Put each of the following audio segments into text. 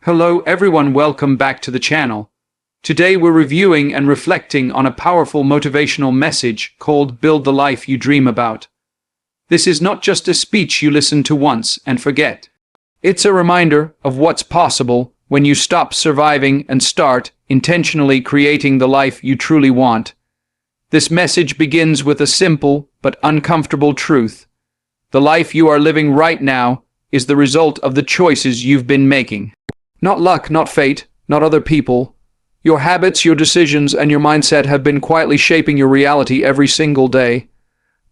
Hello everyone, welcome back to the channel. Today we're reviewing and reflecting on a powerful motivational message called Build the Life You Dream About. This is not just a speech you listen to once and forget. It's a reminder of what's possible when you stop surviving and start intentionally creating the life you truly want. This message begins with a simple but uncomfortable truth. The life you are living right now is the result of the choices you've been making. Not luck, not fate, not other people. Your habits, your decisions, and your mindset have been quietly shaping your reality every single day.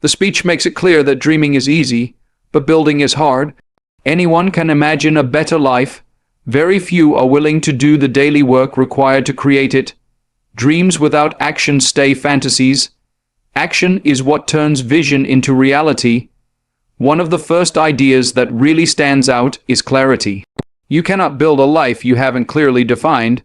The speech makes it clear that dreaming is easy, but building is hard. Anyone can imagine a better life. Very few are willing to do the daily work required to create it. Dreams without action stay fantasies. Action is what turns vision into reality. One of the first ideas that really stands out is clarity. You cannot build a life you haven't clearly defined.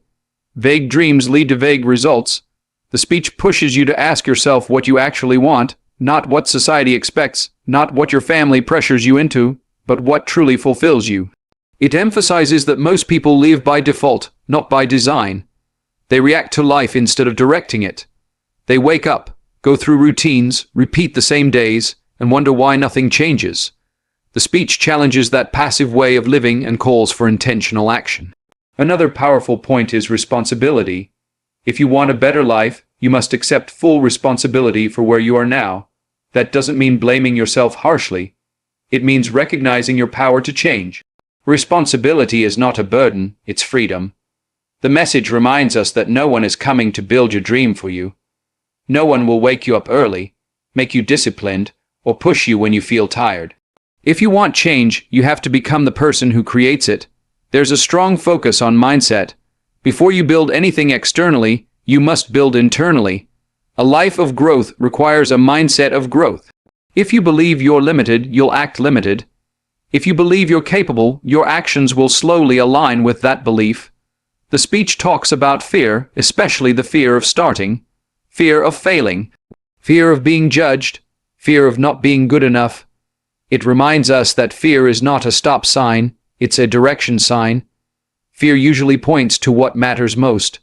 Vague dreams lead to vague results. The speech pushes you to ask yourself what you actually want, not what society expects, not what your family pressures you into, but what truly fulfills you. It emphasizes that most people live by default, not by design. They react to life instead of directing it. They wake up, go through routines, repeat the same days, and wonder why nothing changes. The speech challenges that passive way of living and calls for intentional action. Another powerful point is responsibility. If you want a better life, you must accept full responsibility for where you are now. That doesn't mean blaming yourself harshly. It means recognizing your power to change. Responsibility is not a burden, it's freedom. The message reminds us that no one is coming to build your dream for you. No one will wake you up early, make you disciplined, or push you when you feel tired. If you want change, you have to become the person who creates it. There's a strong focus on mindset. Before you build anything externally, you must build internally. A life of growth requires a mindset of growth. If you believe you're limited, you'll act limited. If you believe you're capable, your actions will slowly align with that belief. The speech talks about fear, especially the fear of starting, fear of failing, fear of being judged, fear of not being good enough. It reminds us that fear is not a stop sign, it's a direction sign. Fear usually points to what matters most.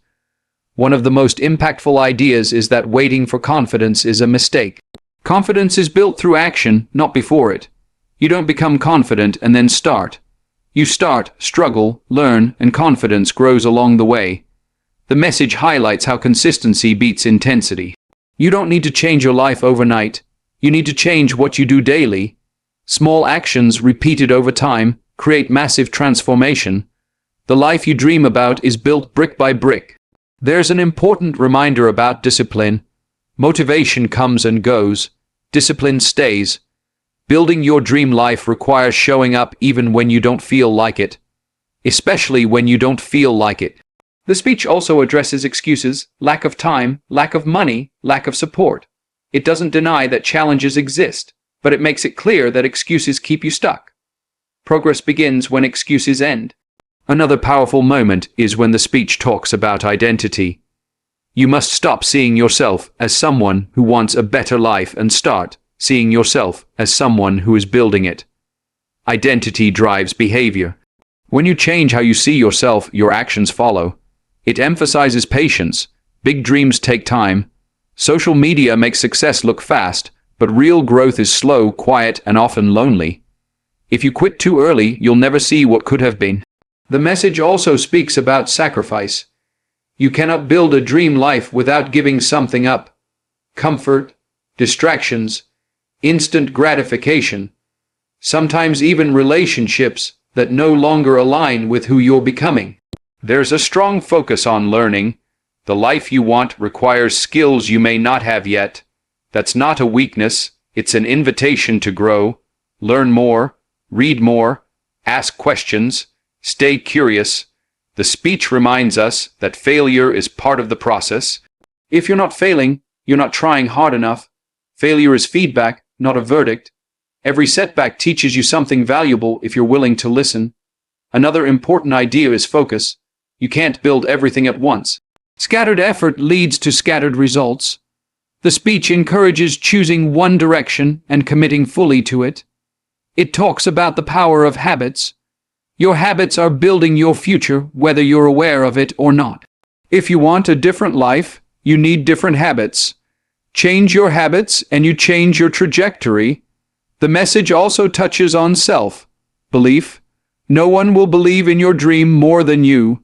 One of the most impactful ideas is that waiting for confidence is a mistake. Confidence is built through action, not before it. You don't become confident and then start. You start, struggle, learn, and confidence grows along the way. The message highlights how consistency beats intensity. You don't need to change your life overnight. You need to change what you do daily. Small actions repeated over time create massive transformation. The life you dream about is built brick by brick. There's an important reminder about discipline. Motivation comes and goes. Discipline stays. Building your dream life requires showing up even when you don't feel like it. Especially when you don't feel like it. The speech also addresses excuses, lack of time, lack of money, lack of support. It doesn't deny that challenges exist, but it makes it clear that excuses keep you stuck. Progress begins when excuses end. Another powerful moment is when the speech talks about identity. You must stop seeing yourself as someone who wants a better life and start seeing yourself as someone who is building it. Identity drives behavior. When you change how you see yourself, your actions follow. It emphasizes patience. Big dreams take time. Social media makes success look fast, but real growth is slow, quiet, and often lonely. If you quit too early, you'll never see what could have been. The message also speaks about sacrifice. You cannot build a dream life without giving something up. Comfort, distractions, instant gratification, sometimes even relationships that no longer align with who you're becoming. There's a strong focus on learning. The life you want requires skills you may not have yet. That's not a weakness, it's an invitation to grow, learn more, read more, ask questions, stay curious. The speech reminds us that failure is part of the process. If you're not failing, you're not trying hard enough. Failure is feedback, not a verdict. Every setback teaches you something valuable if you're willing to listen. Another important idea is focus. You can't build everything at once. Scattered effort leads to scattered results. The speech encourages choosing one direction and committing fully to it. It talks about the power of habits. Your habits are building your future, whether you're aware of it or not. If you want a different life, you need different habits. Change your habits and you change your trajectory. The message also touches on self-belief. No one will believe in your dream more than you.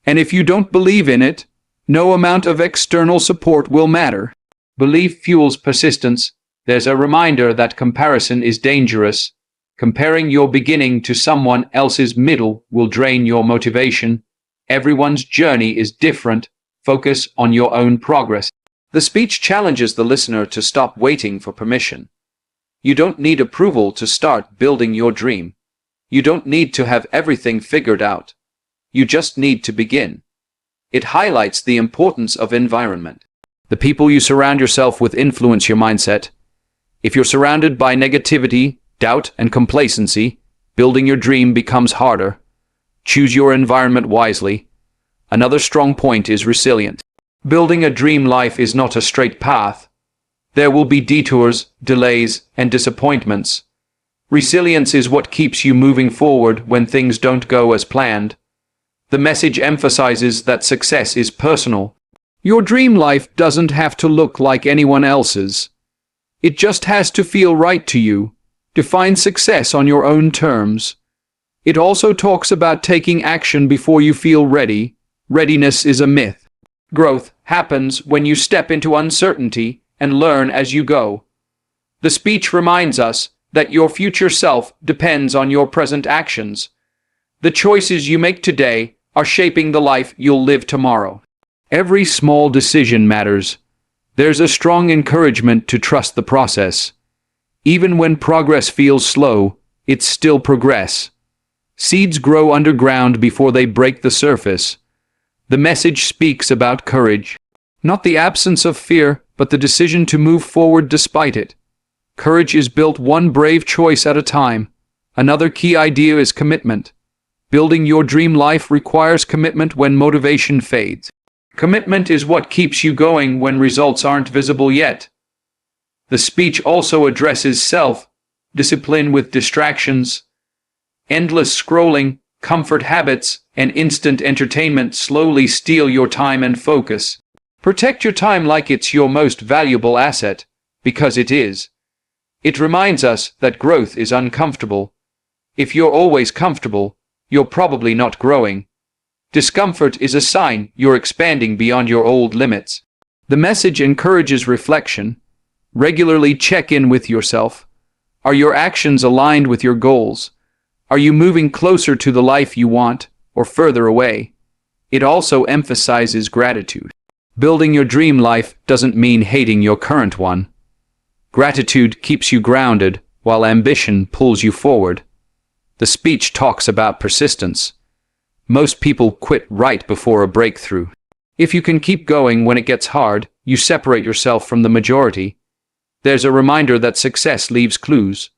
And if you don't believe in it, no amount of external support will matter. Belief fuels persistence. There's a reminder that comparison is dangerous. Comparing your beginning to someone else's middle will drain your motivation. Everyone's journey is different. Focus on your own progress. The speech challenges the listener to stop waiting for permission. You don't need approval to start building your dream. You don't need to have everything figured out. You just need to begin. It highlights the importance of environment. The people you surround yourself with influence your mindset. If you're surrounded by negativity, doubt, and complacency, building your dream becomes harder. Choose your environment wisely. Another strong point is resilience. Building a dream life is not a straight path. There will be detours, delays, and disappointments. Resilience is what keeps you moving forward when things don't go as planned. The message emphasizes that success is personal. Your dream life doesn't have to look like anyone else's. It just has to feel right to you. Define success on your own terms. It also talks about taking action before you feel ready. Readiness is a myth. Growth happens when you step into uncertainty and learn as you go. The speech reminds us that your future self depends on your present actions. The choices you make today are shaping the life you'll live tomorrow. Every small decision matters. There's a strong encouragement to trust the process. Even when progress feels slow, it's still progress. Seeds grow underground before they break the surface. The message speaks about courage. Not the absence of fear, but the decision to move forward despite it. Courage is built one brave choice at a time. Another key idea is commitment. Building your dream life requires commitment when motivation fades. Commitment is what keeps you going when results aren't visible yet. The speech also addresses self-discipline with distractions. Endless scrolling, comfort habits, and instant entertainment slowly steal your time and focus. Protect your time like it's your most valuable asset, because it is. It reminds us that growth is uncomfortable. If you're always comfortable, you're probably not growing. Discomfort is a sign you're expanding beyond your old limits. The message encourages reflection. Regularly check in with yourself. Are your actions aligned with your goals? Are you moving closer to the life you want, or further away? It also emphasizes gratitude. Building your dream life doesn't mean hating your current one. Gratitude keeps you grounded, while ambition pulls you forward. The speech talks about persistence. Most people quit right before a breakthrough. If you can keep going when it gets hard, you separate yourself from the majority. There's a reminder that success leaves clues.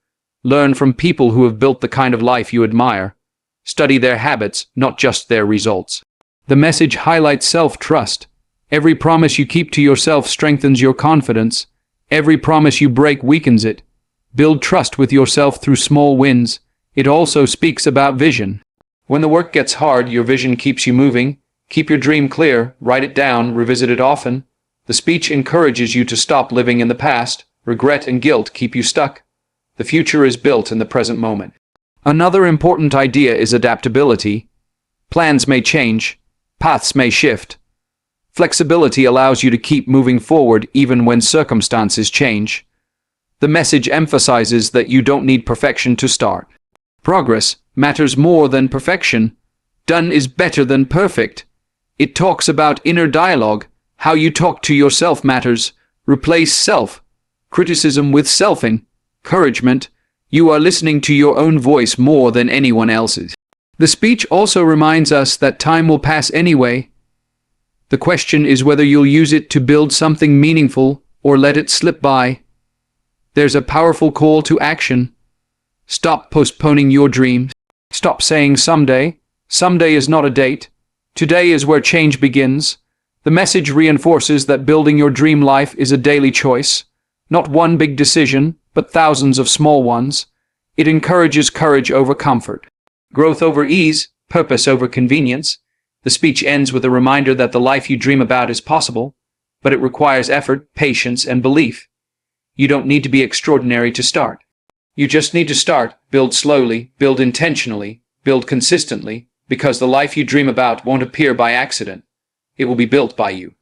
Learn from people who have built the kind of life you admire. Study their habits, not just their results. The message highlights self-trust. Every promise you keep to yourself strengthens your confidence. Every promise you break weakens it. Build trust with yourself through small wins. It also speaks about vision. When the work gets hard, your vision keeps you moving. Keep your dream clear, write it down, revisit it often. The speech encourages you to stop living in the past. Regret and guilt keep you stuck. The future is built in the present moment. Another important idea is adaptability. Plans may change. Paths may shift. Flexibility allows you to keep moving forward even when circumstances change. The message emphasizes that you don't need perfection to start. Progress matters more than perfection. Done is better than perfect. It talks about inner dialogue. How you talk to yourself matters. Replace self-criticism with self-encouragement. You are listening to your own voice more than anyone else's. The speech also reminds us that time will pass anyway. The question is whether you'll use it to build something meaningful or let it slip by. There's a powerful call to action. Stop postponing your dreams. Stop saying someday. Someday is not a date. Today is where change begins. The message reinforces that building your dream life is a daily choice. Not one big decision, but thousands of small ones. It encourages courage over comfort. Growth over ease, purpose over convenience. The speech ends with a reminder that the life you dream about is possible, but it requires effort, patience, and belief. You don't need to be extraordinary to start. You just need to start, build slowly, build intentionally, build consistently, because the life you dream about won't appear by accident. It will be built by you.